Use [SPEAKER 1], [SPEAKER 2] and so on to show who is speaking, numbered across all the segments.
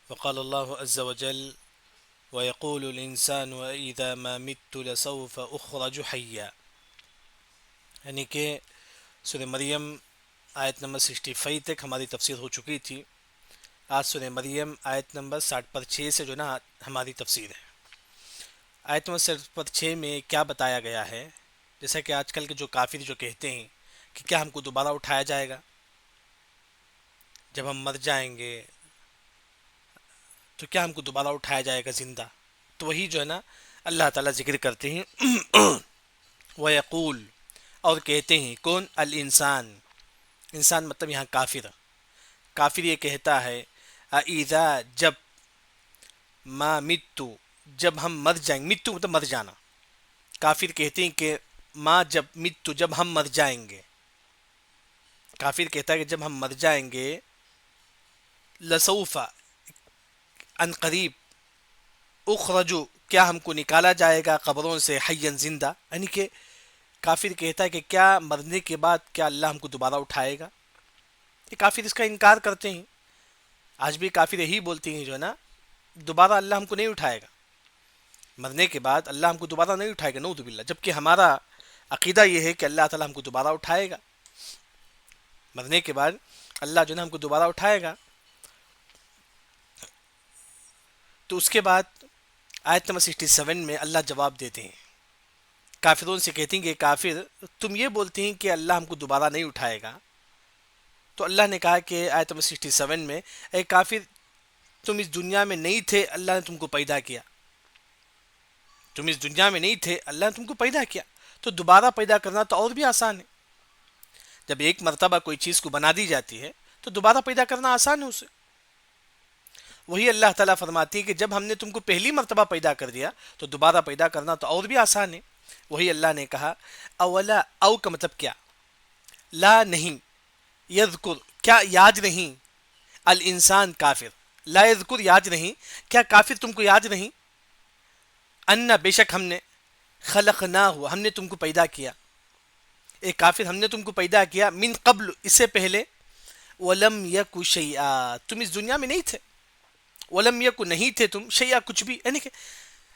[SPEAKER 1] وقال الله عز وجل ويقول الإنسان وإذا ما مت لسوف أخرج حيا، یعنی کہ سورہ مریم آیت نمبر 65 تک ہماری تفسیر ہو چکی تھی. آج سورہ مریم آیت نمبر 60 پر 6 سے جو نا ہماری تفسیر ہے. آیت نمبر 60 پر 6 میں کیا بتایا گیا ہے؟ جیسا کہ آج کل کے جو کافر جو کہتے ہیں کہ کیا ہم کو دوبارہ اٹھایا جائے گا جب ہم مر جائیں گے، تو کیا ہم کو دوبارہ اٹھایا جائے گا زندہ؟ تو وہی جو ہے نا اللہ تعالیٰ ذکر کرتے ہیں وَيَقُول، اور کہتے ہیں کون؟ الانسان، انسان مطلب یہاں کافر. کافر یہ کہتا ہے اِذَا، جب، ما متو، جب ہم مر جائیں گے. متو مطلب مر جانا. کافر کہتے ہیں کہ ما، جب، متو، جب ہم مر جائیں گے. کافر کہتا ہے کہ جب ہم مر جائیں گے، لسوفا، ان قریب، اخرجو، کیا ہم کو نکالا جائے گا قبروں سے، حین، زندہ. یعنی کہ کافر کہتا ہے کہ کیا مرنے کے بعد کیا اللہ ہم کو دوبارہ اٹھائے گا؟ یہ کافر اس کا انکار کرتے ہیں. آج بھی کافر یہی بولتے ہیں جو ہے نا دوبارہ اللہ ہم کو نہیں اٹھائے گا، مرنے کے بعد اللہ ہم کو دوبارہ نہیں اٹھائے گا، نعوذ باللہ. جبکہ ہمارا عقیدہ یہ ہے کہ اللہ تعالیٰ ہم کو دوبارہ اٹھائے گا، مرنے کے بعد اللہ جو ہے نا ہم کو دوبارہ اٹھائے گا. تو اس کے بعد آیت نمبر 67 میں اللہ جواب دیتے ہیں، کافروں سے کہتے ہیں کہ کافر تم یہ بولتے ہیں کہ اللہ ہم کو دوبارہ نہیں اٹھائے گا. تو اللہ نے کہا کہ آیت نمبر 67 میں، اے کافر تم اس دنیا میں نہیں تھے، اللہ نے تم کو پیدا کیا. تم اس دنیا میں نہیں تھے، اللہ نے تم کو پیدا کیا. تو دوبارہ پیدا کرنا تو اور بھی آسان ہے. جب ایک مرتبہ کوئی چیز کو بنا دی جاتی ہے تو دوبارہ پیدا کرنا آسان ہے اسے. وہی اللہ تعالیٰ فرماتی ہے کہ جب ہم نے تم کو پہلی مرتبہ پیدا کر دیا تو دوبارہ پیدا کرنا تو اور بھی آسان ہے. وہی اللہ نے کہا اولا، او کا مطلب کیا؟ لا، نہیں، یذکر، کیا یاد نہیں؟ الانسان، کافر، لا یذکر، یاد نہیں. کیا کافر تم کو یاد نہیں؟ انا، بے شک ہم نے، خلقناہ، ہم نے تم کو پیدا کیا. اے کافر ہم نے تم کو پیدا کیا، من قبل، اس سے پہلے، ولم یک شیئا، تم اس دنیا میں نہیں تھے. ولم یک، نہیں تھے تم، شیئا، کچھ بھی. یعنی کہ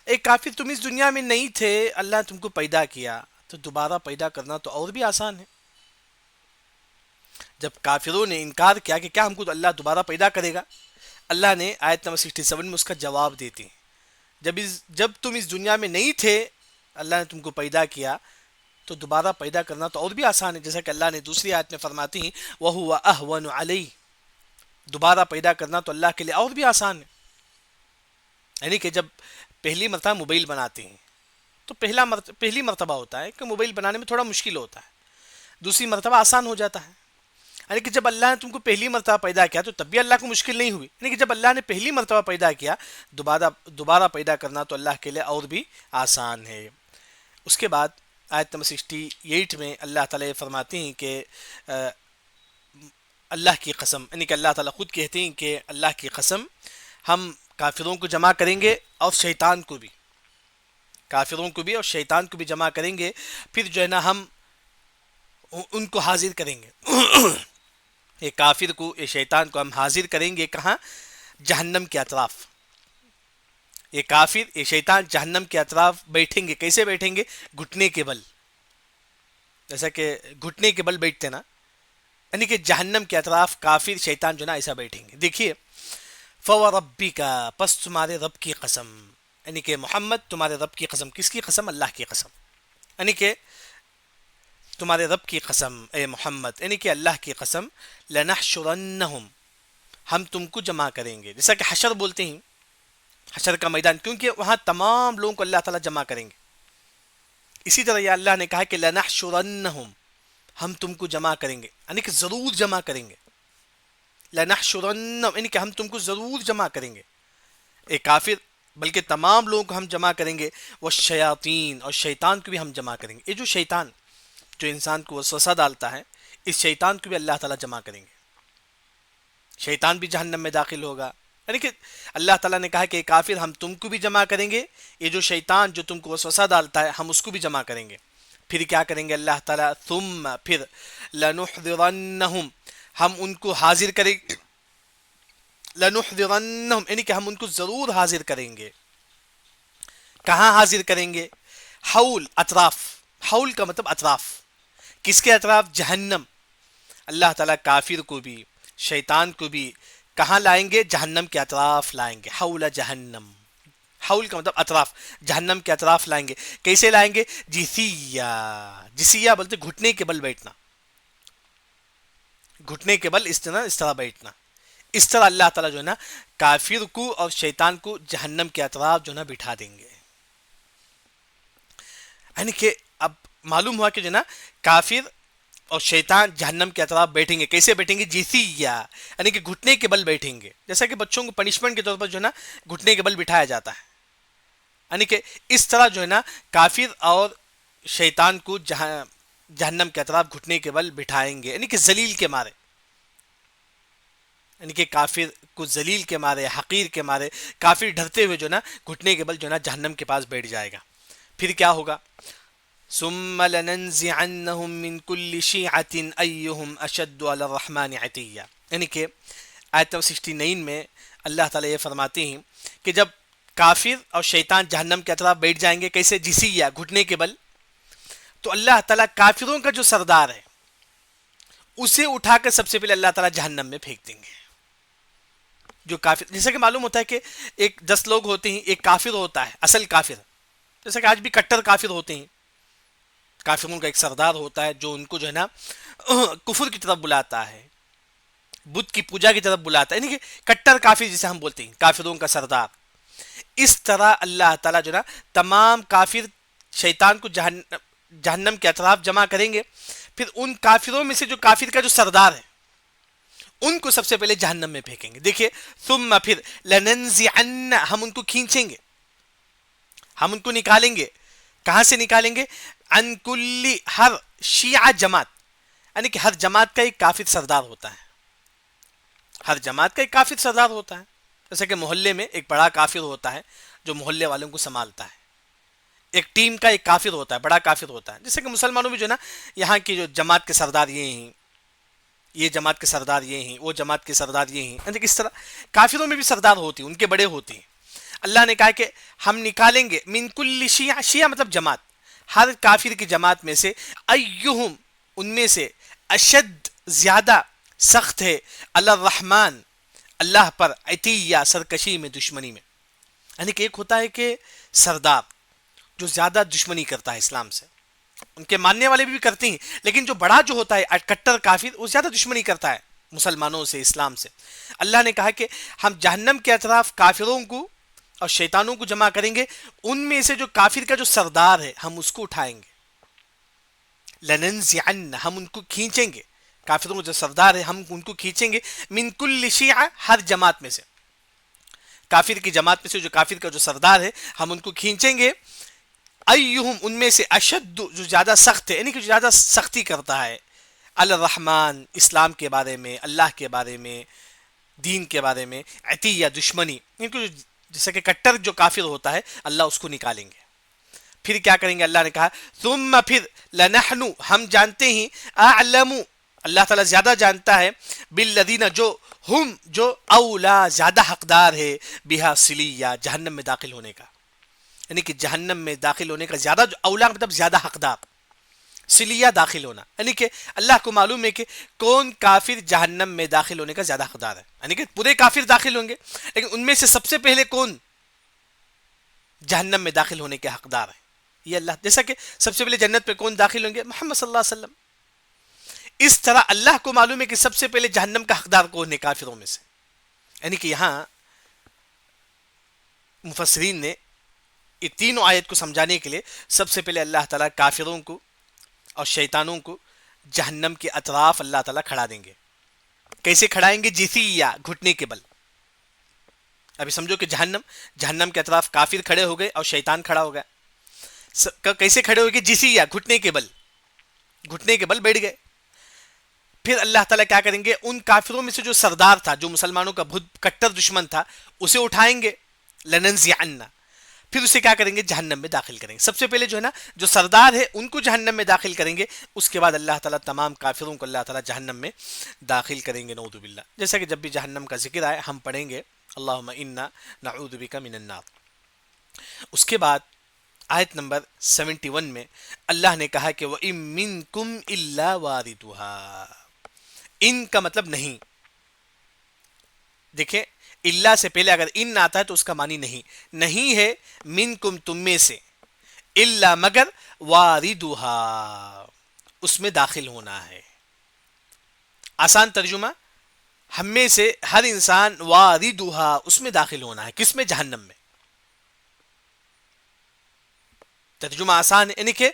[SPEAKER 1] اے کافر تم اس دنیا میں نہیں تھے، اللہ نے تم کو پیدا کیا تو دوبارہ پیدا کرنا تو اور بھی آسان ہے. جب کافروں نے انکار کیا کہ کیا ہم کو اللہ دوبارہ پیدا کرے گا، اللہ نے آیت نمبر 67 میں اس کا جواب دیتے ہیں. جب تم اس دنیا میں نہیں تھے، اللہ نے تم کو پیدا کیا تو دوبارہ پیدا کرنا تو اور بھی آسان ہے. جیسا کہ اللہ نے دوسری آیت میں فرماتی ہیں وَهُوَ أَهْوَنُ عَلَيْهِ، دوبارہ پیدا کرنا تو اللہ کے لیے اور بھی آسان ہے. یعنی کہ جب پہلی مرتبہ موبائل بناتے ہیں تو پہلی مرتبہ ہوتا ہے کہ موبائل بنانے میں تھوڑا مشکل ہوتا ہے، دوسری مرتبہ آسان ہو جاتا ہے. یعنی کہ جب اللہ نے تم کو پہلی مرتبہ پیدا کیا تو تب بھی اللہ کو مشکل نہیں ہوئی. یعنی کہ جب اللہ نے پہلی مرتبہ پیدا کیا، دوبارہ پیدا کرنا تو اللہ کے لیے اور بھی آسان ہے. اس کے بعد آیت نمبر 68 میں اللہ تعالیٰ یہ فرماتے ہیں کہ اللہ کی قسم، یعنی کہ اللہ تعالیٰ خود کہتے ہیں کہ اللہ کی قسم ہم کافروں کو جمع کریں گے اور شیطان کو بھی، کافروں کو بھی اور شیطان کو بھی جمع کریں گے. پھر جو ہے نا ہم ان کو حاضر کریں گے. یہ کافر کو، یہ شیطان کو ہم حاضر کریں گے کہاں؟ جہنم کے اطراف. یہ کافر، یہ شیطان جہنم کے اطراف بیٹھیں گے. کیسے بیٹھیں گے؟ گھٹنے کے بل، جیسا کہ گھٹنے کے بل بیٹھتے نا، یعنی کہ جہنم کے اطراف کافر شیطان جو نا ایسا بیٹھیں گے. دیکھیے فَوَرَبِّكَ، پس تمہارے رب کی قسم، یعنی کہ محمد تمہارے رب کی قسم. کس کی قسم؟ اللہ کی قسم. یعنی کہ تمہارے رب کی قسم اے محمد، یعنی کہ اللہ کی قسم، لَنَحْشُرَنَّهُمْ، ہم تم کو جمع کریں گے. جیسا کہ حشر بولتے ہیں، حشر کا میدان، کیونکہ وہاں تمام لوگوں کو اللہ تعالیٰ جمع کریں گے. اسی طرح یہ اللہ نے کہا کہ لَنَحْشُرَنَّهُمْ، ہم تم کو جمع کریں گے، یعنی کہ ضرور جمع کریں گے. لَنَحْشُرَنَّهُمْ، یعنی کہ ہم تم کو ضرور جمع کریں گے. اے کافر، بلکہ تمام لوگوں کو ہم جمع کریں گے. والشیاطین، اور شیطان کو بھی ہم جمع کریں گے. یہ جو شیطان جو انسان کو وسوسہ ڈالتا ہے، اس شیطان کو بھی اللہ تعالیٰ جمع کریں گے. شیطان بھی جہنم میں داخل ہوگا. یعنی کہ اللہ تعالیٰ نے کہا کہ کافر ہم تم کو بھی جمع کریں گے، یہ جو شیطان جو تم کو وسوسہ ڈالتا ہے ہم اس کو بھی جمع کریں گے. پھر کیا کریں گے اللہ تعالیٰ؟ ثم، پھر، لنحضرنہم، ہم ان کو حاضر کریں گے. لنحضرنہم یعنی کہ ہم ان کو ضرور حاضر کریں گے. کہاں حاضر کریں گے؟ حول اطراف. حول کا مطلب اطراف. کس کے اطراف؟ جہنم. اللہ تعالیٰ کافر کو بھی شیطان کو بھی کہاں لائیں گے؟ جہنم کے اطراف لائیں گے. حول جہنم. حول کا مطلب اطراف. جہنم کے اطراف لائیں گے. کیسے لائیں گے؟ جثیہ. جثیہ بولتے گھٹنے کے بل بیٹھنا. گھٹنے کے بل اس طرح بیٹھنا. اس طرح اللہ تعالیٰ جو ہے نا کافر کو اور شیطان کو جہنم کے اطراف جو ہے نا بٹھا دیں گے. یعنی کہ اب معلوم ہوا کہ جو ہے نا کافر اور شیطان جہنم کے اطراف بیٹھیں گے. کیسے بیٹھیں گے؟ جثیہ یعنی کہ گھٹنے کے بل بیٹھیں گے. جیسا کہ بچوں کو پنشمنٹ کے طور پر جو ہے نا گھٹنے کے بل بٹھایا جاتا ہے. یعنی کہ اس طرح جو ہے نا کافر اور شیطان کو جہنم کے اطراف گھٹنے کے بل بٹھائیں گے. یعنی کہ ذلیل کے مارے. یعنی کہ کافر کو ذلیل کے مارے حقیر کے مارے کافر ڈرتے ہوئے جو نا گھٹنے کے بل جو نا جہنم کے پاس بیٹھ جائے گا. پھر کیا ہوگا؟ ثم لننزعنهم من كل شيعة ايهم اشد على الرحمن عتيا. یعنی کہ آیت 69 میں اللہ تعالیٰ یہ فرماتے ہیں کہ جب کافر اور شیطان جہنم کے اطراف بیٹھ جائیں گے کیسے؟ جثیہ گھٹنے کے بل. تو اللہ تعالیٰ کافروں کا جو سردار ہے اسے اٹھا کر سب سے پہلے اللہ تعالیٰ جہنم میں پھینک دیں گے. جو کافر جیسا کہ معلوم ہوتا ہے کہ ایک 10 لوگ ہوتے ہیں. ایک کافر ہوتا ہے اصل کافر. جیسا کہ آج بھی کٹر کافر ہوتے ہیں. کافروں کا ایک سردار ہوتا ہے جو ان کو جو ہے نا کفر کی طرف بلاتا ہے, بت کی پوجا کی طرف بلاتا ہے, یعنی کہ کٹر کافر جسے ہم بولتے ہیں, کافروں کا سردار. اس طرح اللہ تعالیٰ جو ہے نا تمام کافر شیطان کو جہنم کے اطراف جمع کریں گے. پھر ان کافروں میں سے جو کافر کا جو سردار ہے ان کو سب سے پہلے جہنم میں پھینکیں گے. دیکھیے ثم پھر لننزعن ہم ان کو کھینچیں گے, ہم ان کو نکالیں گے. کہاں سے نکالیں گے؟ عن کل ہر شیعہ جماعت, یعنی کہ ہر جماعت کا ایک کافر سردار ہوتا ہے. ہر جماعت کا ایک کافر سردار ہوتا ہے. جیسے کہ محلے میں ایک بڑا کافر ہوتا ہے جو محلے والوں کو سنبھالتا ہے. ایک ٹیم کا ایک کافر ہوتا ہے, بڑا کافر ہوتا ہے. جیسے کہ مسلمانوں میں جو ہے نا یہاں کی جو جماعت کے سردار یہ ہیں, یہ جماعت کے سردار یہ ہیں, وہ جماعت کے سردار یہ ہیں. یعنی کہ اس طرح کافروں میں بھی سردار ہوتی ہیں, ان کے بڑے ہوتے ہیں. اللہ نے کہا کہ ہم نکالیں گے من کل شیعہ, شیعہ مطلب جماعت, ہر کافر کی جماعت میں سے ایہم ان میں سے اشد زیادہ سخت ہے الرحمن اللہ پر عتیہ سرکشی میں دشمنی میں. یعنی کہ ایک ہوتا ہے کہ سردار جو زیادہ دشمنی کرتا ہے اسلام سے, ان کے ماننے والے بھی کرتے ہیں, لیکن جو بڑا جو ہوتا ہے کٹر کافر وہ زیادہ دشمنی کرتا ہے مسلمانوں سے, اسلام سے. اللہ نے کہا کہ ہم جہنم کے اطراف کافروں کو اور شیطانوں کو جمع کریں گے. ان میں سے جو کافر کا جو سردار ہے ہم اس کو اٹھائیں گے. لننزعن ہم ان کو کھینچیں گے, کافروں کا جو سردار ہے ہم ان کو کھینچیں گے. من کل شیعہ ہر جماعت میں سے, کافر کی جماعت میں سے جو کافر کا جو سردار ہے ہم ان کو کھینچیں گے. ایہم ان میں سے اشد جو زیادہ سخت ہے, یعنی کہ جو زیادہ سختی کرتا ہے الرحمن اسلام کے بارے میں, اللہ کے بارے میں, دین کے بارے میں, عتیہ دشمنی. جیسا کہ کٹر جو کافر ہوتا ہے اللہ اس کو نکالیں گے. پھر کیا کریں گے؟ اللہ نے کہا ثم پھر لنحن ہم جانتے ہیں, اعلم اللہ تعالیٰ زیادہ جانتا ہے, بالذین جو ہم جو اولا زیادہ حقدار ہے, بہا صلیہ جہنم میں داخل ہونے کا. یعنی کہ جہنم میں داخل ہونے کا زیادہ جو اولا مطلب زیادہ حقدار, صلیہ داخل ہونا. یعنی کہ اللہ کو معلوم ہے کہ کون کافر جہنم میں داخل ہونے کا زیادہ حقدار ہے. یعنی کہ پورے کافر داخل ہوں گے لیکن ان میں سے سب سے پہلے کون جہنم میں داخل ہونے کے حقدار ہے, یہ اللہ. جیسا کہ سب سے پہلے جنت پہ کون داخل ہوں گے؟ محمد صلی اللہ علیہ وسلم. اس طرح اللہ کو معلوم ہے کہ سب سے پہلے جہنم کا حقدار کون ہے کافروں میں سے. یعنی کہ یہاں مفسرین نے یہ تینوں آیت کو سمجھانے کے لیے سب سے پہلے اللہ تعالیٰ کافروں کو اور شیطانوں کو جہنم کے اطراف اللہ تعالیٰ کھڑا دیں گے. کیسے کھڑائیں گے؟ جثیہ گھٹنے کے بل. ابھی سمجھو کہ جہنم کے اطراف کافر کھڑے ہو گئے اور شیطان کھڑا ہو گیا. کیسے کھڑے ہو گئے؟ جثیہ گھٹنے کے بل, گھٹنے کے بل بیٹھ گئے. پھر اللہ تعالیٰ کیا کریں گے؟ ان کافروں میں سے جو سردار تھا, جو مسلمانوں کا بہت کٹر دشمن تھا, اسے اٹھائیں گے. لننزعن پھر اسے کیا کریں گے؟ جہنم میں داخل کریں گے. سب سے پہلے جو ہے نا جو سردار ہے ان کو جہنم میں داخل کریں گے، اس کے بعد اللہ تعالیٰ تمام کافروں کو اللہ تعالیٰ جہنم میں داخل کریں گے، نعوذ باللہ. جیسا کہ جب بھی جہنم کا ذکر آئے ہم پڑھیں گے اللہم انا نعوذ بک من النار. اس کے بعد آیت نمبر 71 میں اللہ نے کہا کہ وَإِن مِّنكُمْ إِلَّا وَارِدُهَا. ان کا مطلب نہیں. دیکھیں اللہ سے پہلے اگر ان آتا ہے تو اس کا معنی نہیں ہے منکم تم میں سے، الا مگر واردها اس میں داخل ہونا ہے. آسان ترجمہ ہم میں سے ہر انسان واردها اس میں داخل ہونا ہے. کس میں؟ جہنم میں. ترجمہ آسان ہے، یعنی کہ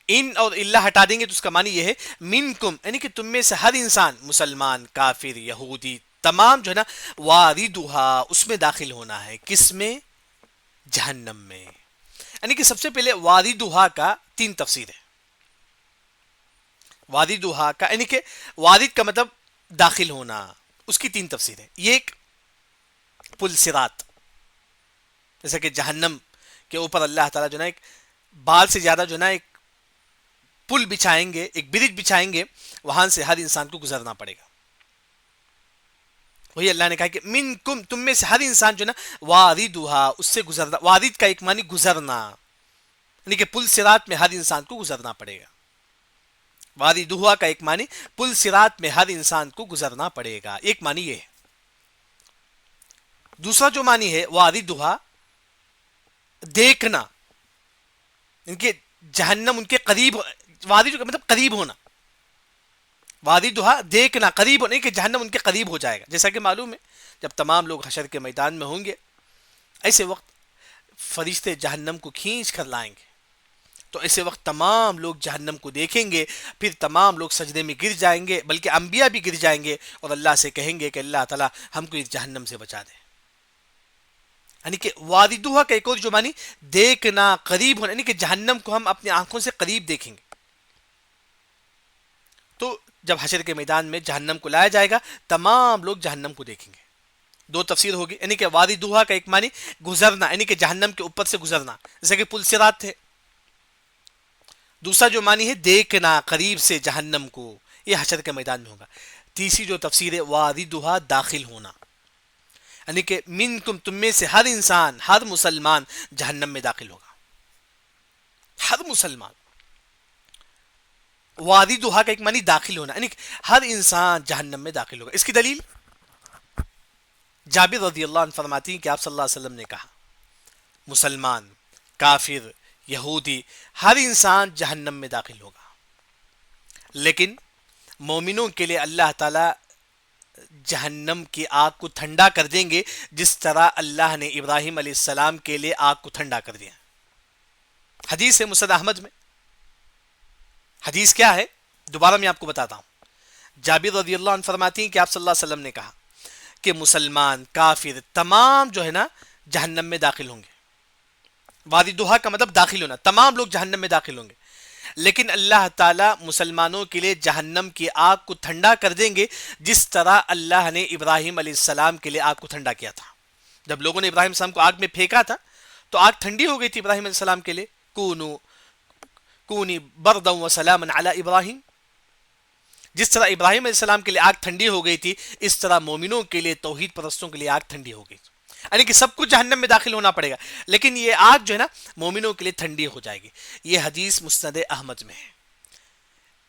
[SPEAKER 1] ان اور اللہ ہٹا دیں گے تو اس کا معنی یہ ہے منکم یعنی کہ تم میں سے ہر انسان، مسلمان، کافر، یہودی، تمام جو ہے نا واردها اس میں داخل ہونا ہے. کس میں؟ جہنم میں. یعنی کہ سب سے پہلے واردها کا 3 تفسیر ہے. واردها کا یعنی کہ وارد کا مطلب داخل ہونا، اس کی 3 تفسیر ہے. یہ ایک پل صراط، جیسا کہ جہنم کے اوپر اللہ تعالیٰ جو ہے نا ایک بال سے زیادہ جو ہے نا ایک پل بچھائیں گے، ایک برج بچھائیں گے، وہاں سے ہر انسان کو گزرنا پڑے گا. وہی اللہ نے کہا کہ منکم تم میں سے ہر انسان جو ہے نا واردها اس سے گزرنا. وارد کا ایک معنی گزرنا، یعنی کہ پل صراط میں ہر انسان کو گزرنا پڑے گا. واردها کا ایک معنی پل صراط میں ہر انسان کو گزرنا پڑے گا، ایک معنی یہ ہے. دوسرا جو معنی ہے واردها دیکھنا، ان کے جہنم ان کے قریب، وارد کا مطلب قریب ہونا. واردها دیکھنا، قریب ہونے کہ جہنم ان کے قریب ہو جائے گا. جیسا کہ معلوم ہے جب تمام لوگ حشر کے میدان میں ہوں گے، ایسے وقت فرشتے جہنم کو کھینچ کر لائیں گے، تو ایسے وقت تمام لوگ جہنم کو دیکھیں گے، پھر تمام لوگ سجدے میں گر جائیں گے، بلکہ انبیاء بھی گر جائیں گے اور اللہ سے کہیں گے کہ اللہ تعالیٰ ہم کو اس جہنم سے بچا دے. یعنی کہ واردها کا ایک اور جو معنی دیکھنا، قریب ہونا، یعنی کہ جہنم کو ہم اپنی آنکھوں سے قریب دیکھیں گے. تو جب حشر کے میدان میں جہنم کو لایا جائے گا تمام لوگ جہنم کو دیکھیں گے. 2 تفسیر ہوگی، یعنی کہ واردها کا ایک معنی گزرنا، یعنی کہ جہنم کے اوپر سے گزرنا، جیسے کہ پل صراط تھے. دوسرا جو معنی ہے دیکھنا قریب سے جہنم کو، یہ حشر کے میدان میں ہوگا. تیسری جو تفسیر ہے واردها داخل ہونا، یعنی کہ منکم تم میں سے ہر انسان، ہر مسلمان جہنم میں داخل ہوگا. ہر مسلمان. واردها کا ایک معنی داخل ہونا، یعنی کہ ہر انسان جہنم میں داخل ہوگا. اس کی دلیل جابر رضی اللہ عنہ فرماتی ہیں کہ آپ صلی اللہ علیہ وسلم نے کہا مسلمان، کافر، یہودی، ہر انسان جہنم میں داخل ہوگا، لیکن مومنوں کے لیے اللہ تعالی جہنم کی آگ کو ٹھنڈا کر دیں گے جس طرح اللہ نے ابراہیم علیہ السلام کے لیے آگ کو ٹھنڈا کر دیا. حدیث ہے مسند احمد میں. حدیث کیا ہے دوبارہ میں آپ کو بتاتا ہوں. جابر رضی اللہ عنہ فرماتی ہیں کہ آپ صلی اللہ علیہ وسلم نے کہا کہ مسلمان، کافر، تمام جو ہے نا جہنم میں داخل ہوں گے. واردها کا مطلب داخل ہونا، تمام لوگ جہنم میں داخل ہوں گے، لیکن اللہ تعالیٰ مسلمانوں کے لیے جہنم کی آگ کو ٹھنڈا کر دیں گے جس طرح اللہ نے ابراہیم علیہ السلام کے لیے آگ کو ٹھنڈا کیا تھا. جب لوگوں نے ابراہیم علیہ السلام کو آگ میں پھینکا تھا تو آگ ٹھنڈی ہو گئی تھی ابراہیم علیہ السلام کے لیے. کونی بردا وسلاما علی ابراہیم. جس طرح ابراہیم علیہ السلام کے لیے آگ ٹھنڈی ہو گئی تھی، اس طرح مومنوں کے لیے، توحید پرستوں کے لیے آگ ٹھنڈی ہو گئی. یعنی کہ سب کو جہنم میں داخل ہونا پڑے گا، لیکن یہ آگ جو ہے نا مومنوں کے لیے ٹھنڈی ہو جائے گی. یہ حدیث مسند احمد میں ہے.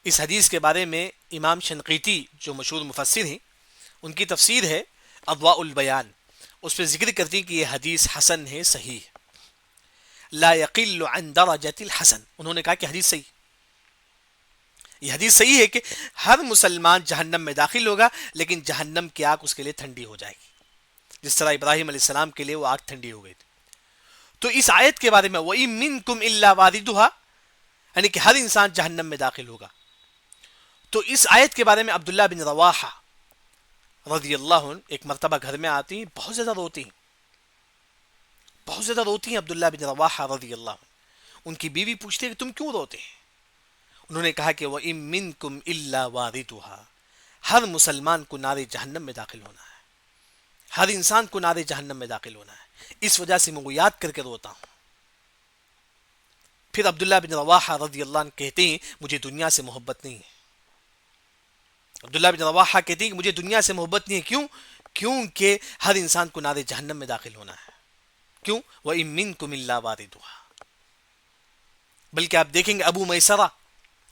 [SPEAKER 1] اس حدیث کے بارے میں امام شنقیطی جو مشہور مفسر ہیں، ان کی تفسیر ہے اضواء البیان، اس پہ ذکر کرتی ہیں کہ یہ حدیث حسن ہے، صحیح لا یقل عن درجۃ الحسن. انہوں نے کہا کہ حدیث صحیح، یہ حدیث صحیح ہے کہ ہر مسلمان جہنم میں داخل ہوگا، لیکن جہنم کی آگ اس کے لیے ٹھنڈی ہو جائے گی جس طرح ابراہیم علیہ السلام کے لیے وہ آگ ٹھنڈی ہو گئی تھی. تو اس آیت کے بارے میں وَإِن مِّنكُمْ إِلَّا وَارِدُهَا یعنی کہ ہر انسان جہنم میں داخل ہوگا. تو اس آیت کے بارے میں عبداللہ بن رواحہ رضی اللہ عنہ ایک مرتبہ گھر میں آتی ہیں، بہت زیادہ روتی ہیں عبداللہ بن رواحہ رضی اللہ عنہ. ان کی بیوی پوچھتے ہیں کہ تم کیوں روتے ہیں؟ انہوں نے کہا کہ وَإِن مِّنكُمْ إِلَّا وَارِدُهَا ہر مسلمان کو نار جہنم میں داخل ہونا ہے، ہر انسان کو نار جہنم میں داخل ہونا ہے. اس وجہ سے میں وہ یاد کر کے روتا ہوں. پھر عبداللہ بن رواحہ رضی اللہ عنہ کہتے ہیں مجھے دنیا سے محبت نہیں ہے. عبداللہ بن رواحہ کہتے ہیں کہ مجھے دنیا سے محبت نہیں ہے. کیوں؟ کیونکہ ہر انسان کو نار جہنم میں داخل ہونا ہے. کیوں؟ وَإِن مِّنكُمْ إِلَّا وَارِدُهَا. بلکہ آپ دیکھیں گے ابو میسرہ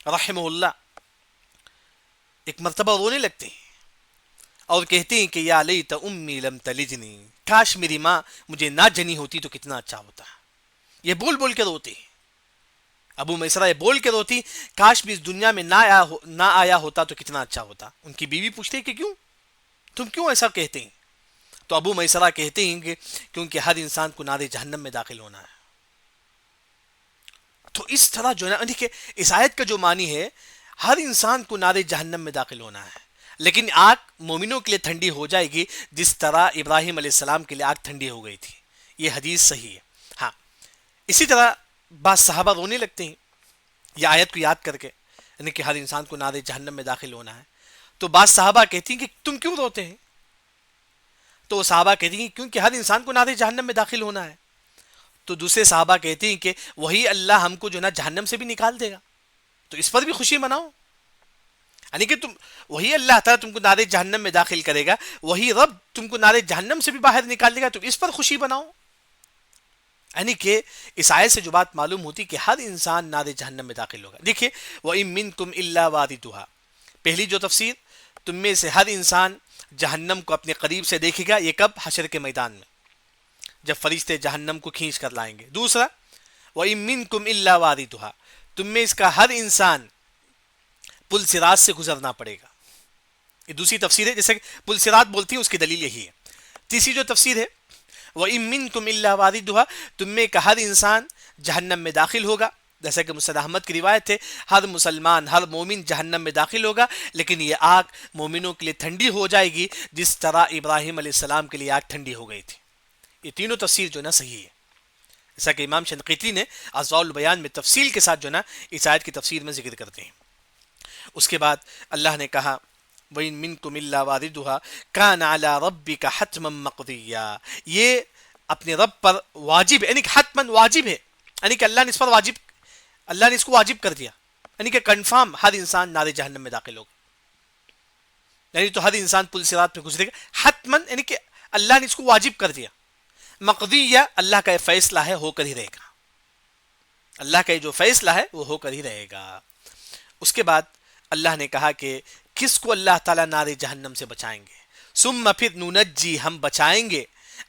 [SPEAKER 1] رحمہ اللہ ایک مرتبہ رونے لگتے ہیں اور کہتے ہیں کہ یا لیت امی لم تلجنی، کاش میری ماں مجھے نہ جنی ہوتی تو کتنا اچھا ہوتا. یہ بول بول کے روتے ہیں. ابو میسرہ یہ بول کے روتی کاش بھی اس دنیا میں نہ آیا ہوتا تو کتنا اچھا ہوتا. ان کی بیوی پوچھتے کہ کیوں، تم کیوں ایسا کہتے ہیں؟ تو ابو میسرہ کہتے ہیں کہ کیونکہ ہر انسان کو نار جہنم میں داخل ہونا ہے. تو اس طرح جو ہے نا دیکھیں اس آیت کا جو معنی ہے ہر انسان کو نار جہنم میں داخل ہونا ہے، لیکن آگ مومنوں کے لیے ٹھنڈی ہو جائے گی جس طرح ابراہیم علیہ السلام کے لیے آگ ٹھنڈی ہو گئی تھی. یہ حدیث صحیح ہے. ہاں اسی طرح بعض صحابہ رونے لگتے ہیں یہ آیت کو یاد کر کے، یعنی کہ ہر انسان کو نار جہنم میں داخل ہونا ہے. تو بعض صحابہ کہتی ہیں کہ تم کیوں روتے ہیں؟ تو وہ صحابہ کہتی ہیں کیونکہ ہر انسان کو نار جہنم میں داخل ہونا ہے. تو دوسرے صحابہ کہتے ہیں کہ وہی اللہ ہم کو جو نا جہنم سے بھی نکال دے گا تو اس پر بھی خوشی مناؤ. یعنی کہ تم وہی اللہ تعالیٰ تم کو نار جہنم میں داخل کرے گا، وہی رب تم کو نار جہنم سے بھی باہر نکال دے گا تو اس پر خوشی بناؤ. یعنی کہ اس آیت سے جو بات معلوم ہوتی کہ ہر انسان نار جہنم میں داخل ہوگا. دیکھیے وَإِن مِّنكُمْ إِلَّا وَارِدُهَا، پہلی جو تفسیر تم میں سے ہر انسان جہنم کو اپنے قریب سے دیکھے گا. یہ کب؟ حشر کے میدان میں جب فرشتے جہنم کو کھینچ کر لائیں گے. دوسرا وَإِن مِّنكُمْ إِلَّا وَارِدُهَا، تم میں اس کا ہر انسان پل صراط سے گزرنا پڑے گا. یہ دوسری تفسیر ہے، جیسے کہ پل صراط بولتی ہے اس کی دلیل یہی ہے. تیسری جو تفسیر ہے وَإِن مِّنكُمْ إِلَّا وَارِدُهَا، تم میں کا ہر انسان جہنم میں داخل ہوگا. جیسا کہ مسند احمد کی روایت ہے ہر مسلمان ہر مومن جہنم میں داخل ہوگا، لیکن یہ آگ مومنوں کے لیے ٹھنڈی ہو جائے گی جس طرح ابراہیم علیہ السلام کے لیے آگ ٹھنڈی ہو گئی تھی. یہ تینوں تفسیر جو نا صحیح ہے، جیسا کہ امام شنقیطی نے اضواء البیان میں تفصیل کے ساتھ جو نا اس آیت کی تفسیر میں ذکر کرتے ہیں. اس کے بعد اللہ نے کہا وَإِن مِّنكُمْ إِلَّا وَارِدُهَا كَانَ عَلَى رَبِّكَ حَتْمًا مَقْضِيًّا، یہ اپنے رب پر واجب ہے، یعنی کہ حتماً واجب ہے، یعنی کہ اللہ نے اس پر واجب، اللہ نے اس کو واجب کر دیا، یعنی کہ کنفرم ہر انسان نار جہنم میں داخل ہوگا. یعنی تو ہر انسان پل صراط پہ گزرے گا حتماً، یعنی کہ اللہ نے اس کو واجب کر دیا. مقضیہ اللہ کا یہ فیصلہ ہے، ہو کر ہی رہے گا. اللہ کا یہ جو فیصلہ ہے وہ ہو کر ہی رہے گا. اس کے بعد اللہ نے کہا کہ کس کو اللہ تعالیٰ نار جہنم سے بچائیں گے. ثم پھر ننجی ہم بچائیں گے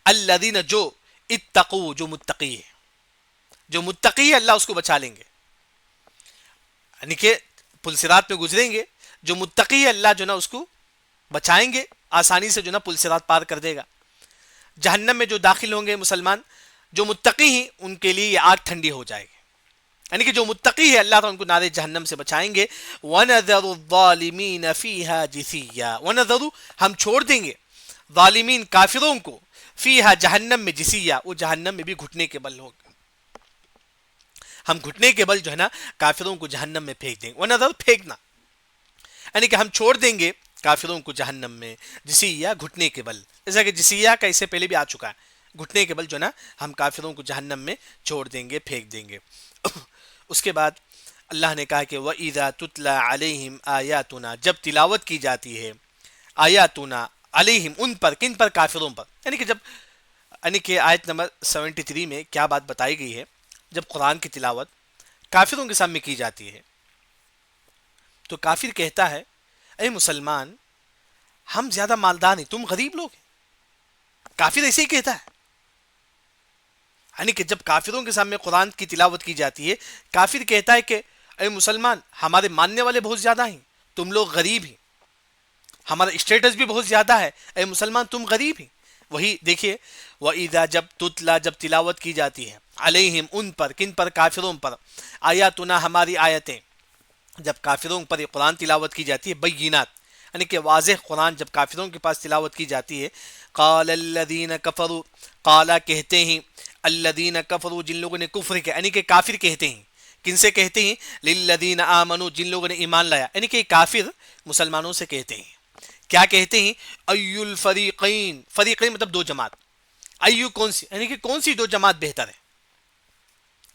[SPEAKER 1] الذین جو اتقوا جو متقی ہے، جو متقی ہے اللہ اس کو بچا لیں گے. یعنی کہ پل صراط میں گزریں گے، جو متقی ہے اللہ جو نا اس کو بچائیں گے، آسانی سے جو نا پل صراط پار کر دے گا. جہنم میں جو داخل ہوں گے مسلمان جو متقی ہیں ان کے لیے یہ آگ ٹھنڈی ہو جائے گی. یعنی کہ جو متقی ہے اللہ تعالیٰ ان کو نار جہنم سے بچائیں گے. وَنَذَرُ الظَّالِمِينَ فِيهَا جِثِيًّا، وَنَذَرُ ہم چھوڑ دیں گے ظالمین کافروں کو فیہا جہنم میں جسیہ، وہ جہنم میں بھی گھٹنے کے بل ہوگا. ہم گھٹنے کے بل جو ہے نا کافروں کو جہنم میں پھینک دیں گے. وَنَذَرُ پھینکنا، یعنی کہ ہم چھوڑ دیں گے کافروں کو جہنم میں جسیہ گھٹنے کے بل. جیسا کہ جسیہ کا اس سے پہلے بھی آ چکا ہے، گھٹنے کے بل جو ہے نا ہم کافروں کو جہنم میں چھوڑ دیں گے، پھینک دیں گے. اس کے بعد اللہ نے کہا کہ وَإِذَا تُتْلَى عَلَيْهِمْ آيَاتُنَا، جب تلاوت کی جاتی ہے آیاتنا علیہم ان پر، کن پر؟ کافروں پر. یعنی کہ جب، یعنی کہ آیت نمبر 73 میں کیا بات بتائی گئی ہے، جب قرآن کی تلاوت کافروں کے سامنے کی جاتی ہے تو کافر کہتا ہے اے مسلمان ہم زیادہ مالدار ہیں، تم غریب لوگ ہیں. کافر ایسے ہی کہتا ہے. یعنی کہ جب کافروں کے سامنے قرآن کی تلاوت کی جاتی ہے کافر کہتا ہے کہ اے مسلمان ہمارے ماننے والے بہت زیادہ ہیں، تم لوگ غریب ہیں، ہمارا اسٹیٹس بھی بہت زیادہ ہے، اے مسلمان تم غریب ہیں. وہی دیکھیے وَإِذَا جب تتلا جب تلاوت کی جاتی ہے علیہم ان پر، کن پر؟ کافروں پر. آیاتنا ہماری آیتیں، جب کافروں پر یہ قرآن تلاوت کی جاتی ہے بینات، یعنی کہ واضح قرآن جب کافروں کے پاس تلاوت کی جاتی ہے قال الذین کفروا، قالا کہتے ہیں الذین کفروا جن لوگوں نے کفر کیا، یعنی کہ کافر کہتے ہیں. کن سے کہتے ہیں؟ للذین آمنوا جن لوگوں نے ایمان لایا، یعنی کہ کافر مسلمانوں سے کہتے ہیں. کیا کہتے ہیں؟ ایو الفریقین، فریقین مطلب دو جماعت. ایو کون سی، یعنی کہ کون سی دو جماعت بہتر ہے.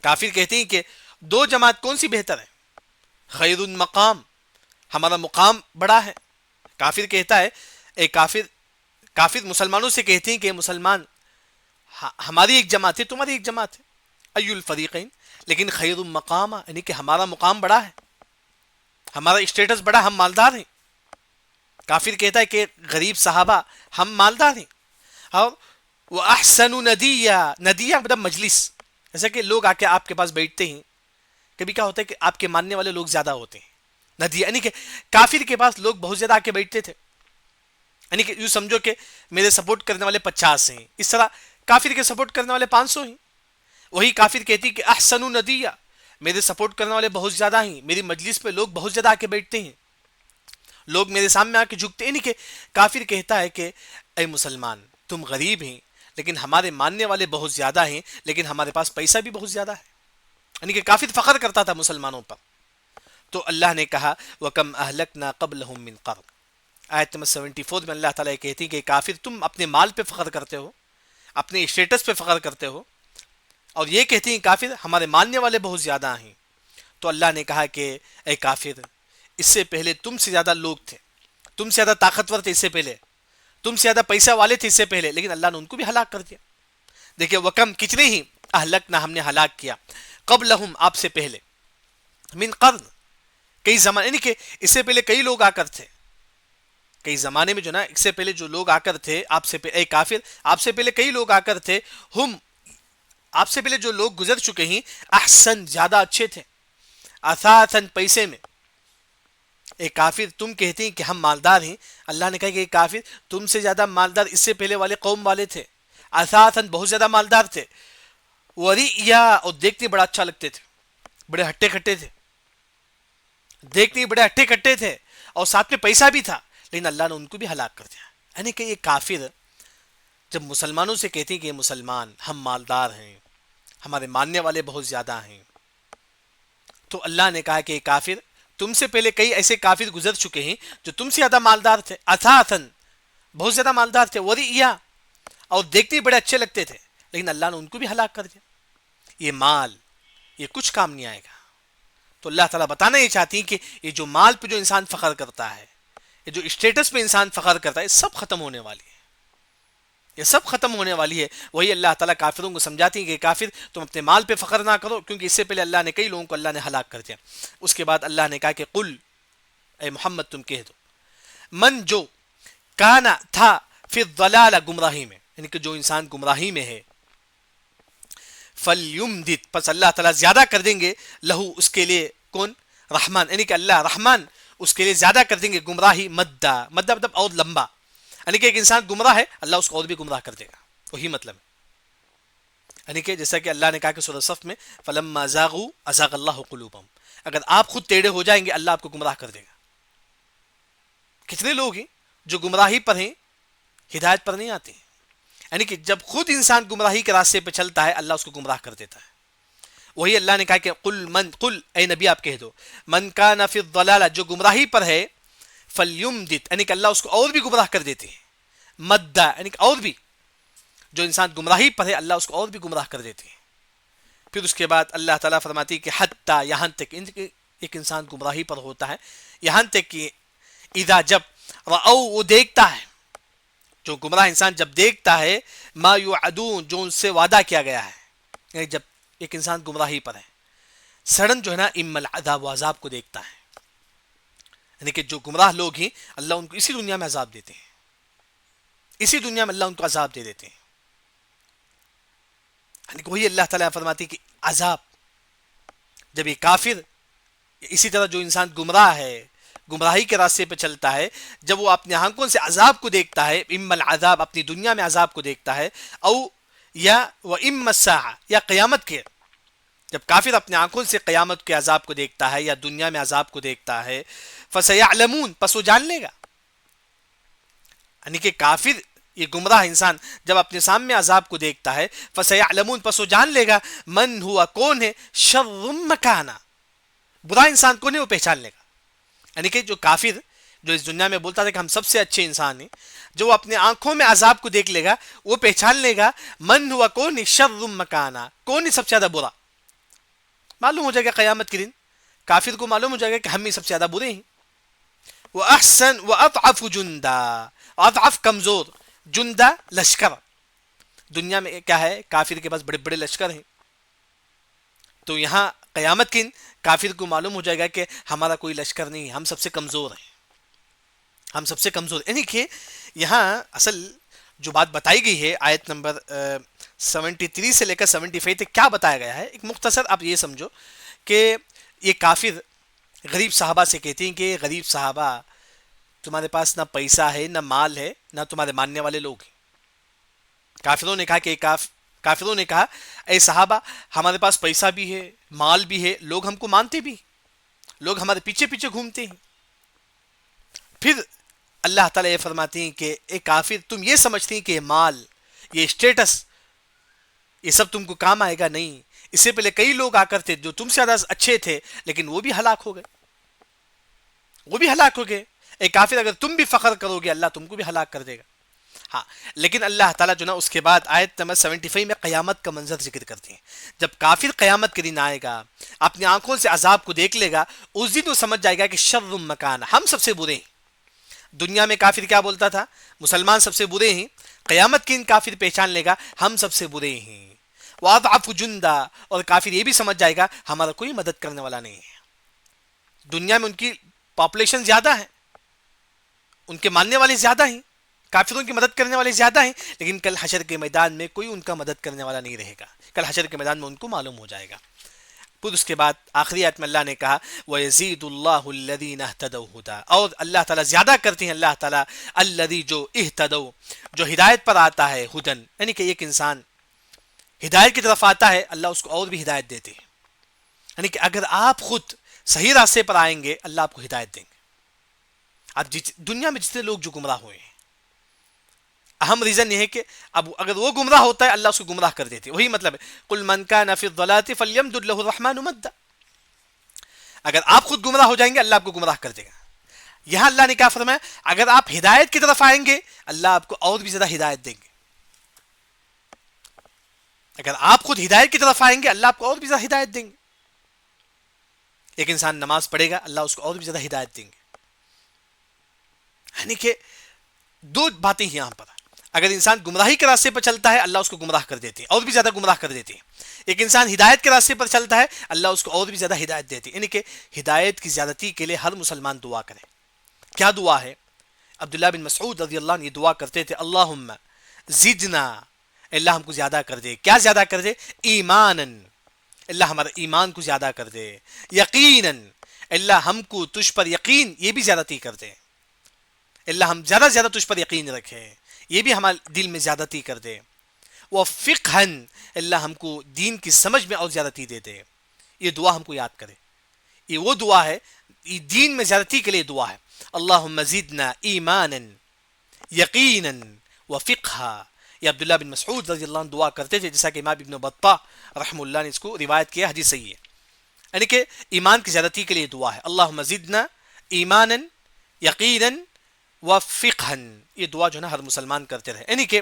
[SPEAKER 1] کافر کہتے ہیں کہ دو جماعت کون سی بہتر ہے؟ خیر المقام، ہمارا مقام بڑا ہے. کافر کہتا ہے، ایک کافر مسلمانوں سے کہتے ہیں کہ مسلمان ہماری ایک جماعت ہے، تمہاری ایک جماعت ہے، ای الفریقین، لیکن خیر المقام یعنی کہ ہمارا مقام بڑا ہے، ہمارا اسٹیٹس بڑا، ہم مالدار ہیں. کافر کہتا ہے کہ غریب صحابہ ہم مالدار ہیں. اور وہ احسن ندیہ، ندیہ مطلب مجلس، جیسا کہ لوگ آ کے آپ کے پاس بیٹھتے ہیں. کبھی کیا ہوتا ہے کہ آپ کے ماننے والے لوگ زیادہ ہوتے ہیں. ندیہ یعنی کہ کافر کے پاس لوگ بہت زیادہ آ کے بیٹھتے تھے، یعنی کہ یوں سمجھو کہ میرے سپورٹ کرنے والے 50 ہیں، اس طرح کافر کے سپورٹ کرنے والے 500 ہیں. وہی کافر کہتی کہ احسن ندیہ، میرے سپورٹ کرنے والے بہت زیادہ ہیں، میری مجلس پہ لوگ بہت زیادہ آ کے بیٹھتے ہیں، لوگ میرے سامنے آ کے جھکتے ہیں. یعنی کہ کافر کہتا ہے کہ اے مسلمان تم غریب ہیں لیکن ہمارے ماننے والے بہت زیادہ ہیں، لیکن ہمارے پاس پیسہ بھی بہت زیادہ ہے. یعنی کہ کافر فخر کرتا تھا مسلمانوں پر. تو اللہ نے کہا وَكَمْ أَهْلَكْنَا قَبْلَهُمْ مِنْ قَرْنٍ. آیت نمبر 74 میں اللہ تعالیٰ کہتی ہے کہ کافر تم اپنے مال پہ فخر کرتے ہو، اپنے اسٹیٹس پہ فخر کرتے ہو، اور یہ کہتی ہیں کافر ہمارے ماننے والے بہت زیادہ ہیں. تو اللہ نے کہا کہ اے کافر، اس سے پہلے تم سے زیادہ لوگ تھے، تم سے زیادہ طاقتور تھے، اس سے پہلے تم سے زیادہ پیسہ والے تھے اس سے پہلے، لیکن اللہ نے ان کو بھی ہلاک کر دیا. دیکھیں وکم کتنے ہی اہلکنا ہم نے ہلاک کیا، قبلہم آپ سے پہلے، من قرن کئی زمانے، یعنی کہ اس سے پہلے کئی لوگ آ کر تھے، کئی زمانے میں جو نا اس سے پہلے جو لوگ آ کر تھے آپ سے اے کافر آپ سے پہلے کئی لوگ آ کر تھے، ہم آپ سے پہلے جو لوگ گزر چکے ہیں، احسن زیادہ اچھے تھے، اثاثن پیسے میں. ایک کافر تم کہتے ہیں کہ ہم مالدار ہیں، اللہ نے کہا کہ ایک کافر تم سے زیادہ مالدار اس سے پہلے والے قوم والے تھے، اثاثن بہت زیادہ مالدار تھے، وریا اور دیکھنے بڑا اچھا لگتے تھے، بڑے ہٹے کھٹے تھے، دیکھنے بڑے ہٹے کھٹے تھے، اور ساتھ میں پیسہ بھی تھا، لیکن اللہ نے ان کو بھی ہلاک کر دیا. یعنی کہ یہ کافر جب مسلمانوں سے کہتے ہیں کہ یہ مسلمان ہم مالدار ہیں، ہمارے ماننے والے بہت زیادہ ہیں، تو اللہ نے کہا کہ یہ کافر تم سے پہلے کئی ایسے کافر گزر چکے ہیں جو تم سے زیادہ مالدار تھے، اثاثن بہت زیادہ مالدار تھے، وریا اور دیکھتے بڑے اچھے لگتے تھے، لیکن اللہ نے ان کو بھی ہلاک کر دیا. یہ مال یہ کچھ کام نہیں آئے گا. تو اللہ تعالیٰ بتانا یہ چاہتی ہیں کہ یہ جو مال پہ جو انسان فخر کرتا ہے، یہ جو اسٹیٹس پہ انسان فخر کرتا ہے، یہ سب ختم ہونے والی ہے، یہ سب ختم ہونے والی ہے. وہی اللہ تعالیٰ کافروں کو سمجھاتی ہے کہ کافر تم اپنے مال پہ فخر نہ کرو، کیونکہ اس سے پہلے اللہ نے کئی لوگوں کو اللہ نے ہلاک کر دیا. اس کے بعد اللہ نے کہا کہ قل اے محمد تم کہہ دو، من جو کانا تھا فی الضلال گمراہی میں، یعنی کہ جو انسان گمراہی میں ہے، فلیمدد پس اللہ تعالیٰ زیادہ کر دیں گے، لہو اس کے لیے، کون؟ رحمان، یعنی کہ اللہ رحمان اس کے لیے زیادہ کر دیں گے گمراہی، مدہ مدہ مطلب اور لمبا، یعنی کہ ایک انسان گمراہ ہے اللہ اس کو اور بھی گمراہ کر دے گا، وہی مطلب ہے. یعنی کہ جیسا کہ اللہ نے کہا کہ سورہ صف میں فلما زاغوا ازاغ اللہ قلوبہم، اگر آپ خود ٹیڑے ہو جائیں گے اللہ آپ کو گمراہ کر دے گا. کتنے لوگ ہیں جو گمراہی پر ہیں، ہدایت پر نہیں آتے ہیں. یعنی کہ جب خود انسان گمراہی کے راستے پہ چلتا ہے اللہ اس کو گمراہ کر دیتا ہے. وہی اللہ نے کہا کہ قل اے نبی آپ کہہ دو، من کان فی الضلالہ جو گمراہی پر ہے، فلیمدد یعنی کہ اللہ اس کو اور بھی گمراہ کر دیتے ہیں، مدہ یعنی کہ اور بھی، جو انسان گمراہی پر ہے اللہ اس کو اور بھی گمراہ کر دیتے ہیں. پھر اس کے بعد اللہ تعالیٰ فرماتی ہے کہ حتیٰ یہاں تک ایک انسان گمراہی پر ہوتا ہے، یہاں تک کہ اذا جب رأو وہ دیکھتا ہے، جو گمراہ انسان جب دیکھتا ہے، ما یوعدون جو ان سے وعدہ کیا گیا ہے، یعنی جب ایک انسان گمراہی پر ہے سڑن جو ہے نا اما العذاب و عذاب کو دیکھتا ہے، یعنی کہ جو گمراہ لوگ ہیں اللہ ان کو اسی دنیا میں عذاب دیتے ہیں، اسی دنیا میں اللہ ان کو عذاب دے دیتے ہیں. یعنی کہ وہی اللہ تعالیٰ فرماتی ہے کہ عذاب جب یہ کافر، اسی طرح جو انسان گمراہ ہے گمراہی کے راستے پہ چلتا ہے، جب وہ اپنے آنکھوں سے عذاب کو دیکھتا ہے، اما العذاب اپنی دنیا میں عذاب کو دیکھتا ہے، او یا وہ اما الساعہ یا قیامت کے، جب کافر اپنے آنکھوں سے قیامت کے عذاب کو دیکھتا ہے یا دنیا میں عذاب کو دیکھتا ہے، فسیعلمون پس وہ جان لے گا. یعنی کہ کافر یہ گمراہ انسان جب اپنے سامنے عذاب کو دیکھتا ہے، فسیعلمون پس وہ جان لے گا، من ہوا کون ہے، شر مکانا برا انسان کون ہے وہ پہچان لے گا. یعنی کہ جو کافر جو اس دنیا میں بولتا تھا کہ ہم سب سے اچھے انسان ہیں، جو اپنے آنکھوں میں عذاب کو دیکھ لے گا وہ پہچان لے گا من ہوا کون ہے، شر مکانا کون ہے سب سے زیادہ برا. معلوم ہو جائے گا قیامت کے دن کافر کو معلوم ہو جائے گا کہ ہم ہی سب سے زیادہ برے ہیں. وہ احسن و اضعف جندا. اضعف کمزور، جندا لشکر. دنیا میں کیا ہے، کافر کے پاس بڑے بڑے لشکر ہیں. تو یہاں قیامت کے دن کافر کو معلوم ہو جائے گا کہ ہمارا کوئی لشکر نہیں، ہم سب سے کمزور ہیں، ہم سب سے کمزور. یعنی کہ یہاں اصل جو بات بتائی گئی ہے آیت نمبر 73 سے لے کر 75 تک کیا بتایا گیا ہے، ایک مختصر آپ یہ سمجھو کہ یہ کافر غریب صحابہ سے کہتے ہیں کہ غریب صحابہ تمہارے پاس نہ پیسہ ہے، نہ مال ہے، نہ تمہارے ماننے والے لوگ ہیں. کافروں نے کہا کہ کافروں نے کہا اے صحابہ ہمارے پاس پیسہ بھی ہے، مال بھی ہے، لوگ ہم کو مانتے بھی، لوگ ہمارے پیچھے پیچھے گھومتے ہیں. پھر اللہ تعالیٰ یہ فرماتے ہیں کہ اے کافر تم یہ سمجھتے ہیں کہ یہ مال، یہ اسٹیٹس، یہ سب تم کو کام آئے گا. نہیں، اس سے پہلے کئی لوگ آ کر تھے جو تم سے زیادہ اچھے تھے لیکن وہ بھی ہلاک ہو گئے، وہ بھی ہلاک ہو گئے. اے کافر اگر تم بھی فخر کرو گے اللہ تم کو بھی ہلاک کر دے گا. ہاں، لیکن اللہ تعالیٰ جو نا اس کے بعد آیت نمبر 75 میں قیامت کا منظر ذکر کرتے ہیں. جب کافر قیامت کے دن آئے گا، اپنی آنکھوں سے عذاب کو دیکھ لے گا، اس دن وہ سمجھ جائے گا کہ شر مکان، ہم سب سے برے ہیں. دنیا میں کافر کیا بولتا تھا، مسلمان سب سے برے ہیں. قیامت کے دن کافر پہچان لے گا ہم سب سے برے ہیں. وَأَضْعَفُ جُنْدًا، اور کافر یہ بھی سمجھ جائے گا ہمارا کوئی مدد کرنے والا نہیں ہے. دنیا میں ان کی پاپولیشن زیادہ ہے، ان کے ماننے والے زیادہ ہیں، کافروں کی مدد کرنے والے زیادہ ہیں، لیکن کل حشر کے میدان میں کوئی ان کا مدد کرنے والا نہیں رہے گا. کل حشر کے میدان میں ان کو معلوم ہو جائے گا. پھر اس کے بعد آخری آیت میں اللہ نے کہا وَيَزِيدُ اللَّهُ الَّذِينَ اهْتَدَوْا هُدًى، اور اللہ تعالیٰ زیادہ کرتے ہیں اللہ تعالیٰ الذی جو اہتدوا، جو ہدایت پر آتا ہے، ہدن یعنی کہ ایک انسان ہدایت کی طرف آتا ہے اللہ اس کو اور بھی ہدایت دیتے ہیں. یعنی کہ اگر آپ خود صحیح راستے پر آئیں گے اللہ آپ کو ہدایت دیں گے. اب دنیا میں جتنے لوگ جو گمراہ ہوئے ہیں، اہم ریزن یہ ہے کہ اب اگر وہ گمراہ ہوتا ہے اللہ اس کو گمراہ کر دیتے. وہی مطلب ہے قل من کان فی الضلالۃ فلیمدد لہ الرحمن مدا. اگر آپ خود گمراہ ہو جائیں گے اللہ آپ کو گمراہ کر دے گا. یہاں اللہ نے کیا فرمایا، اگر آپ ہدایت کی طرف آئیں گے اللہ آپ کو اور بھی زیادہ ہدایت دیں گے. اگر آپ خود ہدایت کی طرف آئیں گے اللہ آپ کو اور بھی زیادہ ہدایت دیں گے. ایک انسان نماز پڑھے گا اللہ اس کو اور بھی زیادہ ہدایت دیں گے. یعنی کہ دو باتیں یہاں پر، اگر انسان گمراہی کے راستے پر چلتا ہے اللہ اس کو گمراہ کر دیتے ہیں، اور بھی زیادہ گمراہ کر دیتے ہیں. ایک انسان ہدایت کے راستے پر چلتا ہے اللہ اس کو اور بھی زیادہ ہدایت دیتے ہیں. یعنی کہ ہدایت کی زیادتی کے لیے ہر مسلمان دعا کرے. کیا دعا ہے؟ عبداللہ بن مسعود رضی اللہ عنہ یہ دعا کرتے تھے اللہم زدنا، اللہ ہم کو زیادہ کر دے. کیا زیادہ کر دے؟ ایمانن، اللہ ہمارا ایمان کو زیادہ کر دے. یقیناً، اللہ ہم کو تجھ پر یقین یہ بھی زیادتی کر دے. اللہ ہم زیادہ سے زیادہ تجھ پر یقین رکھیں، یہ بھی ہمارے دل میں زیادتی کر دے. وہ فقہن، اللہ ہم کو دین کی سمجھ میں اور زیادتی دے دے. یہ دعا ہم کو یاد کرے. یہ وہ دعا ہے، یہ دین میں زیادتی کے لیے دعا ہے. اللہم زدنا ایمانا یقینا وفقہا. یہ عبداللہ بن مسعود رضی اللہ عنہ دعا کرتے تھے، جیسا کہ امام ابن بطہ رحم اللہ نے اس کو روایت کیا، حدیث صحیح ہے. یعنی کہ ایمان کی زیادتی کے لیے دعا ہے اللہم زدنا ایمانا یقینا وفقہا. یہ دعا جو ہے نا ہر مسلمان کرتے رہے. یعنی کہ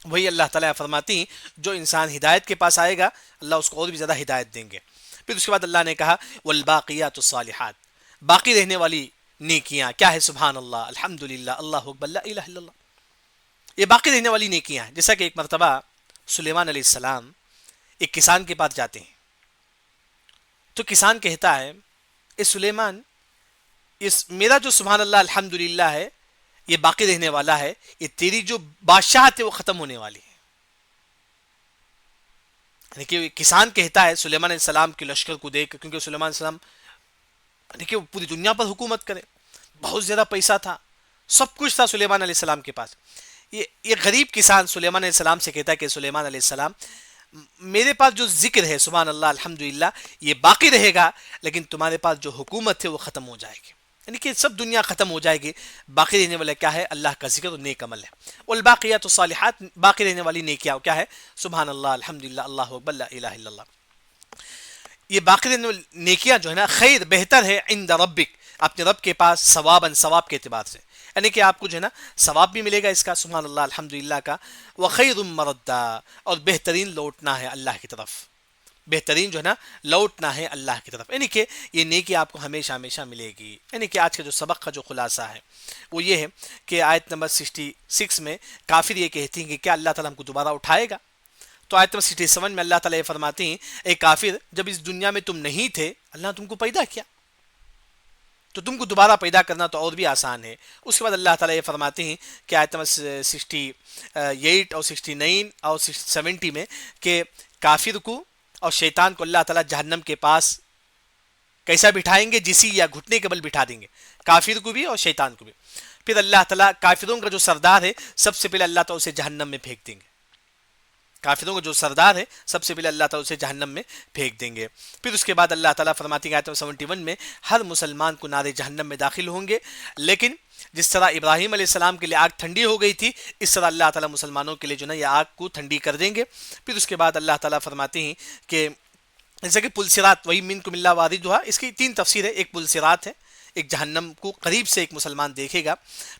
[SPEAKER 1] وہی اللہ تعالیٰ فرماتی ہیں جو انسان ہدایت کے پاس آئے گا اللہ اس کو اور بھی زیادہ ہدایت دیں گے. پھر اس کے بعد اللہ نے کہا والباقیات الصالحات، باقی رہنے والی نیکیاں کیا ہے؟ سبحان اللہ، الحمدللہ، اللہ اکبر، لا الہ الا اللہ. یہ باقی رہنے والی نیکیاں ہیں. جیسا کہ ایک مرتبہ سلیمان علیہ السلام ایک کسان کے پاس جاتے ہیں تو کسان کہتا ہے اے سلیمان، میرا جو سبحان اللہ الحمدللہ ہے یہ باقی رہنے والا ہے، یہ تیری جو بادشاہت ہے وہ ختم ہونے والی ہے. یعنی کہ کسان کہتا ہے سلیمان علیہ السلام کے لشکر کو دیکھ، کیونکہ سلیمان علیہ السلام یعنی کہ پوری دنیا پر حکومت کرے، بہت زیادہ پیسہ تھا، سب کچھ تھا سلیمان علیہ السلام کے پاس. یہ غریب کسان سلیمان علیہ السلام سے کہتا ہے کہ سلیمان علیہ السلام میرے پاس جو ذکر ہے سبحان اللہ الحمدللہ یہ باقی رہے گا، لیکن تمہارے پاس جو حکومت ہے وہ ختم ہو جائے گی. یعنی کہ سب دنیا ختم ہو جائے گی، باقی رہنے والا کیا ہے؟ اللہ کا ذکر اور نیک عمل ہے. والباقیات الصالحات، باقی رہنے والی نیکیاں کیا ہے؟ سبحان اللہ الحمدللہ، اللہ اکبر، لا الہ الا اللہ. یہ باقی رہنے والی نیکیاں جو ہے نا خیر بہتر ہے عند ربک، اپنے رب کے پاس، ثواباً ثواب کے اعتبار سے. یعنی کہ آپ کو جو ہے نا ثواب بھی ملے گا اس کا سبحان اللہ الحمدللہ کا. وخیر مردا، اور بہترین لوٹنا ہے اللہ کی طرف، بہترین جو ہے نا لوٹنا ہے اللہ کی طرف، یعنی کہ یہ نیکی آپ کو ہمیشہ ہمیشہ ملے گی۔ یعنی کہ آج کے جو سبق کا جو خلاصہ ہے وہ یہ ہے کہ آیت نمبر 66 میں کافر یہ کہتی ہیں کہ کیا اللہ تعالیٰ ہم کو دوبارہ اٹھائے گا؟ تو آیت نمبر 67 میں اللہ تعالیٰ یہ فرماتے ہیں اے کافر، جب اس دنیا میں تم نہیں تھے اللہ نے تم کو پیدا کیا، تو تم کو دوبارہ پیدا کرنا تو اور بھی آسان ہے۔ اس کے بعد اللہ تعالیٰ یہ فرماتے ہیں کہ آیت نمبر 68 اور 69 اور 70 میں کہ کافر کو اور شیطان کو اللہ تعالیٰ جہنم کے پاس کیسا بٹھائیں گے؟ جسی یا گھٹنے کے بل بٹھا دیں گے، کافر کو بھی اور شیطان کو بھی۔ پھر اللہ تعالیٰ کافروں کا جو سردار ہے سب سے پہلے اللہ تعالیٰ اسے جہنم میں پھینک دیں گے، کافروں کا جو سردار ہے سب سے پہلے اللہ تعالیٰ اسے جہنم میں پھینک دیں گے۔ پھر اس کے بعد اللہ تعالیٰ فرماتے ہیں آیت 71 میں ہر مسلمان کو نار جہنم میں داخل ہوں گے، لیکن جس طرح ابراہیم علیہ السلام کے لیے آگ ٹھنڈی ہو گئی تھی اس طرح اللہ تعالیٰ مسلمانوں کے لیے جو نا یہ آگ کو ٹھنڈی کر دیں گے۔ پھر اس کے بعد اللہ تعالیٰ فرماتے ہیں کہ جیسا کہ پلسرات وہی منکم اللہ واردھا، اس کی تین تفسیر ہے، ایک پلسرات ہے، ایک جہنم کو قریب سے ایک مسلمان دیکھے گا۔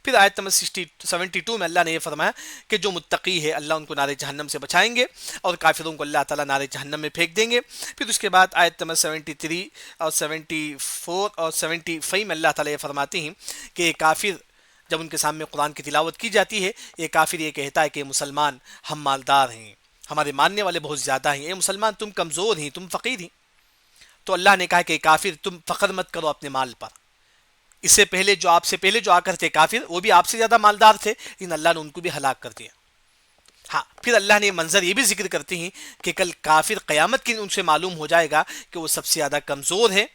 [SPEAKER 1] پھر آیت نمبر 72 میں اللہ نے یہ فرمایا کہ جو متقی ہے اللہ ان کو نار جہنم سے بچائیں گے اور کافروں کو اللہ تعالیٰ نار جہنم میں پھینک دیں گے۔ پھر اس کے بعد آیت نمبر 73 اور 74 اور 75 میں اللہ تعالیٰ یہ فرماتے ہیں کہ یہ کافر جب ان کے سامنے قرآن کی تلاوت کی جاتی ہے یہ کافر یہ کہتا ہے کہ مسلمان ہم مالدار ہیں، ہمارے ماننے والے بہت زیادہ ہیں، اے مسلمان تم کمزور ہیں، تم فقیر ہیں۔ تو اللہ نے کہا کہ کافر تم فخر مت کرو اپنے مال پر، اس سے پہلے جو آپ سے پہلے جو آ کر تھے کافر وہ بھی آپ سے زیادہ مالدار تھے لیکن اللہ نے ان کو بھی ہلاک کر دیا۔ ہاں پھر اللہ نے منظر یہ بھی ذکر کرتے ہیں کہ کل کافر قیامت کی ان سے معلوم ہو جائے گا کہ وہ سب سے زیادہ کمزور ہے،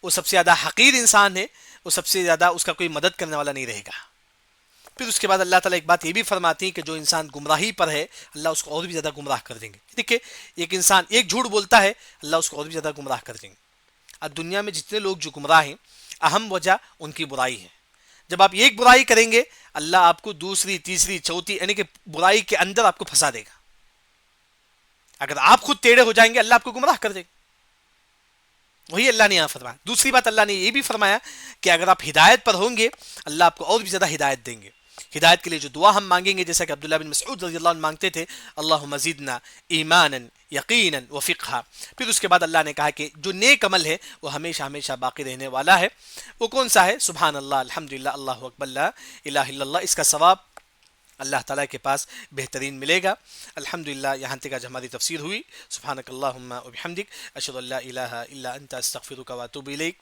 [SPEAKER 1] وہ سب سے زیادہ حقیر انسان ہے، وہ سب سے زیادہ اس کا کوئی مدد کرنے والا نہیں رہے گا۔ پھر اس کے بعد اللہ تعالیٰ ایک بات یہ بھی فرماتی ہے کہ جو انسان گمراہی پر ہے اللہ اس کو اور بھی زیادہ گمراہ کر دیں گے۔ دیکھیں ایک انسان ایک جھوٹ بولتا ہے اللہ اس کو اور بھی زیادہ گمراہ کر دیں گے۔ اب دنیا میں جتنے لوگ جو گمراہ ہیں اہم وجہ ان کی برائی ہے۔ جب آپ ایک برائی کریں گے اللہ آپ کو دوسری تیسری چوتھی یعنی کہ برائی کے اندر آپ کو پھنسا دے گا۔ اگر آپ خود ٹیڑے ہو جائیں گے اللہ آپ کو گمراہ کر دے گا۔ وہی اللہ نے یہاں فرمایا۔ دوسری بات اللہ نے یہ بھی فرمایا کہ اگر آپ ہدایت پر ہوں گے اللہ آپ کو اور بھی زیادہ ہدایت دیں گے۔ ہدایت کے لیے جو دعا ہم مانگیں گے جیسا کہ عبداللہ بن مسعود رضی اللہ عنہ مانگتے تھے اللہم زدنا ایمانا یقینا وفقہا۔ پھر اس کے بعد اللہ نے کہا کہ جو نیک عمل ہے وہ ہمیشہ ہمیشہ باقی رہنے والا ہے۔ وہ کون سا ہے؟ سبحان اللہ، الحمدللہ، اللہ اکبر، لا الہ الا اللہ۔ اس کا ثواب اللہ تعالیٰ کے پاس بہترین ملے گا۔ الحمدللہ یہاں تک آج ہماری تفسیر ہوئی۔ سبحانک اللہم و بحمدک، اشہد ان لا الہ الا انت، استغفرک و اتوب الیک۔